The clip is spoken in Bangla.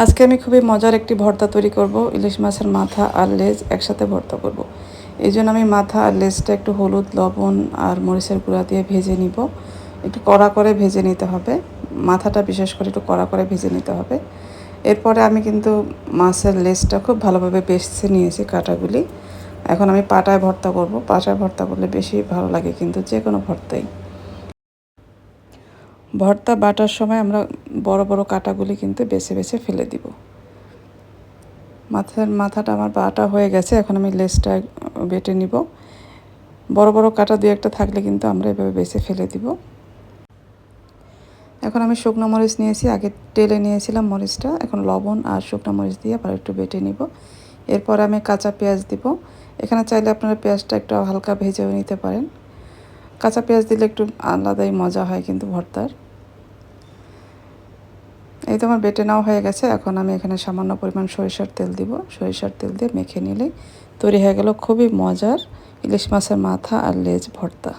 আজকে আমি খুবই মজার একটি ভর্তা তৈরি করব। ইলিশ মাছের মাথা আর লেজ একসাথে ভর্তা করব। এই জন্য আমি মাথা আর লেজটা একটু হলুদ, লবণ আর মরিচের গুঁড়া দিয়ে ভেজে নিব। একটু কড়া করে ভেজে নিতে হবে। মাথাটা বিশেষ করে একটু কড়া করে ভেজে নিতে হবে। এরপরে আমি কিন্তু মাছের লেজটা খুব ভালোভাবে বেছে নিয়েছি কাঁটাগুলি। এখন আমি পাটায় ভর্তা করব। পাটায় ভর্তা করলে বেশি ভালো লাগে কিন্তু যে কোনো ভর্তাই। ভর্তা বাটার সময় আমরা বড় বড় কাঁটাগুলি কিন্তু বেছে বেছে ফেলে দিব। মাথাটা আমার বাটা হয়ে গেছে। এখন আমি লেজটা বেটে নিব। বড় বড় কাঁটা দুই একটা থাকলে কিন্তু আমরা এভাবে বেছে ফেলে দিব। এখন আমি শুকনো মরিচ নিয়েছি, আগে টেলে নিয়েছিলাম মরিচটা। এখন লবণ আর শুকনো মরিচ দিয়ে আবার একটু বেটে নিব। এরপর আমি কাঁচা পেঁয়াজ দিব। এখানে চাইলে আপনারা পেঁয়াজটা একটু হালকা ভেজেও নিতে পারেন। কাঁচা পেঁয়াজ দিলে একটু আলাদাই মজা হয় কিন্তু ভর্তার। এই তো আমার বেটে নেওয়া হয়ে গেছে। এখন আমি এখানে সামান্য পরিমাণ সরিষার তেল দিব। সরিষার তেল দিয়ে মেখে নিলেই তৈরি হয়ে গেল খুবই মজার ইলিশ মাছের মাথা আর লেজ ভর্তা।